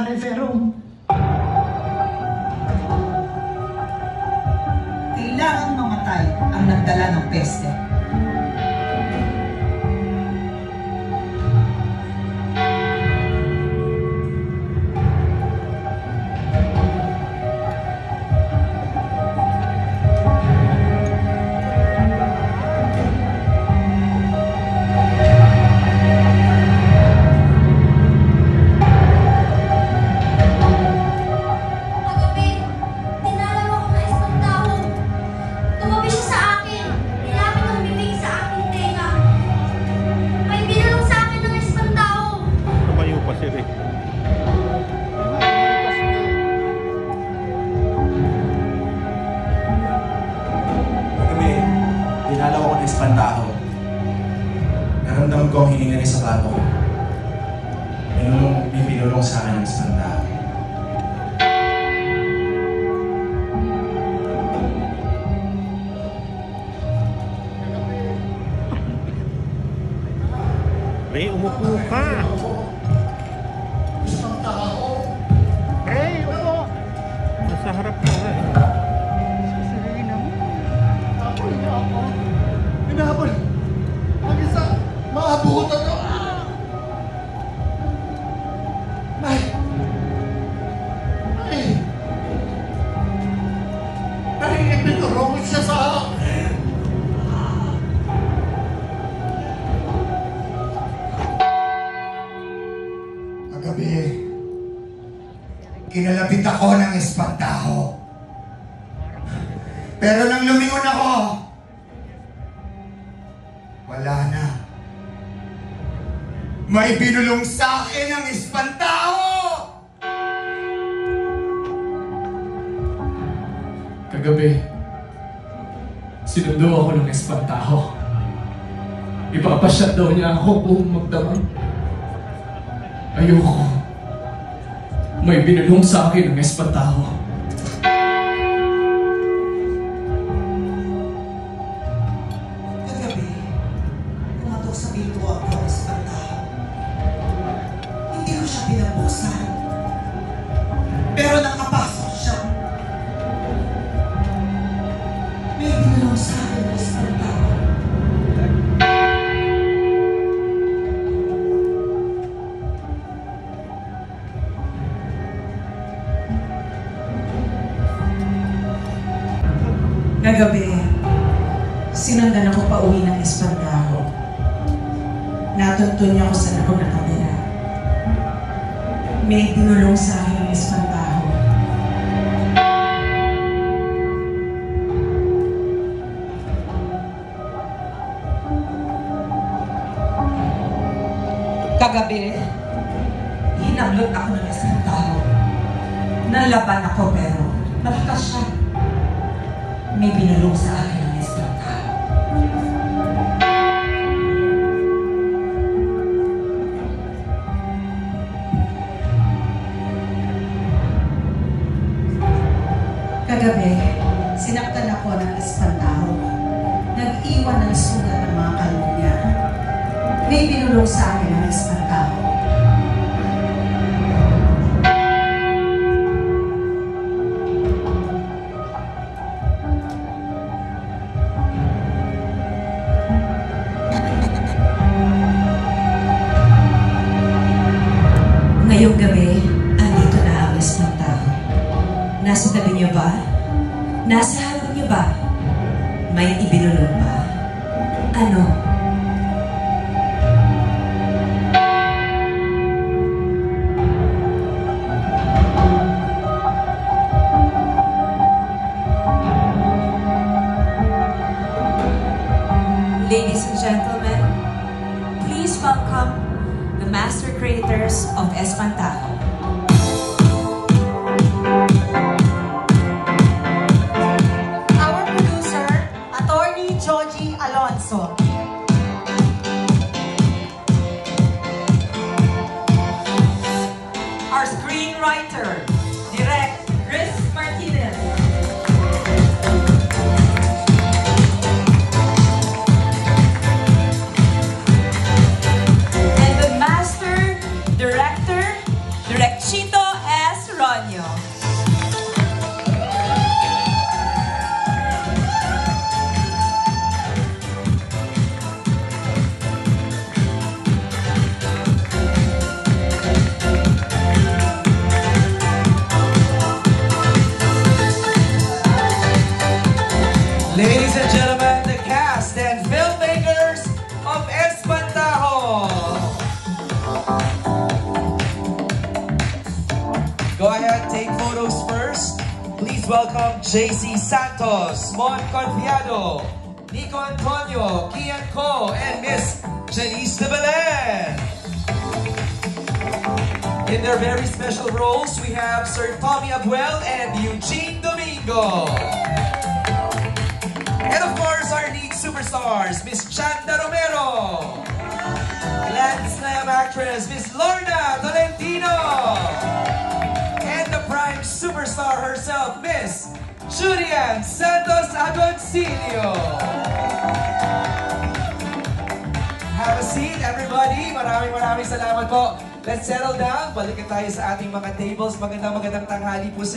Marifero. Kailangang mamatay ang nagdala ng peste. Dinalaw ako ng espantaho. Naramdaman ko ang hininga sa plato ko. May pinulong sa akin ng espantaho. Ray, umupo ka! Espantaho. Ray, upo! Nasa harap ka nga eh. Sasirina mo. Tapos niya ako. Hinabol. Mag-isa. Maabutan ko. May. Pinurong siya sa akin. Kagabi, kinalapit ako ng espantaho. Pero nang lumingon ako, wala na. May binulong sa akin ang espantaho! Kagabi, sinundo ako ng espantaho. Ipapasyat daw niya ako kung magdamag. Ayoko. May binulong sa akin ng espantaho. Kagabi, pumatok sa pinto ako ng espantaho. Hindi ko siya pinabuksan. Pero nakapasok siya. May binulong sa akin ng espantaho. Kagabi, sinundan ako pa uwi ng espantaho. Natuntun niya ako sa ako nakatira. May tinulong sa akin ng espantaho. Kagabi, hinablot ako ng espantaho. Nalaban ako pero malakas siya. May binulong sa akin ng espantaho. Kagabi, sinaktan ako ng espantaho. Nag-iwan ng sugat ng mga kalong niya. May binulong sa akin ng espantaho. Ngayong gabi, andito na ang espantaho. Nasa tabi niyo ba? Nasa harap niyo ba? May ibinulong ba? Ano? Ladies and gentlemen, please welcome the master creators of Espantaho. Our producer, Attorney Joji Alonso. Our screenwriter, Direct Chris Martinez. And the master director, Direct Chito kababayan, take photos first. Please welcome JC Santos, Mon Confiado, Nico Antonio, Kian Ko, and Miss Janice de Belen. In their very special roles, we have Sir Tommy Abuel and Eugene Domingo. And of course, our lead superstars, Miss Chanda Romero, Grand Slam actress, Miss Lorna Tolentino, and the prime superstar herself, Miss Julian Santos Agoncillo. Have a seat, everybody. Maraming salamat po. Let's settle down. Balik tayo sa ating mga tables. Magandang tanghali po sa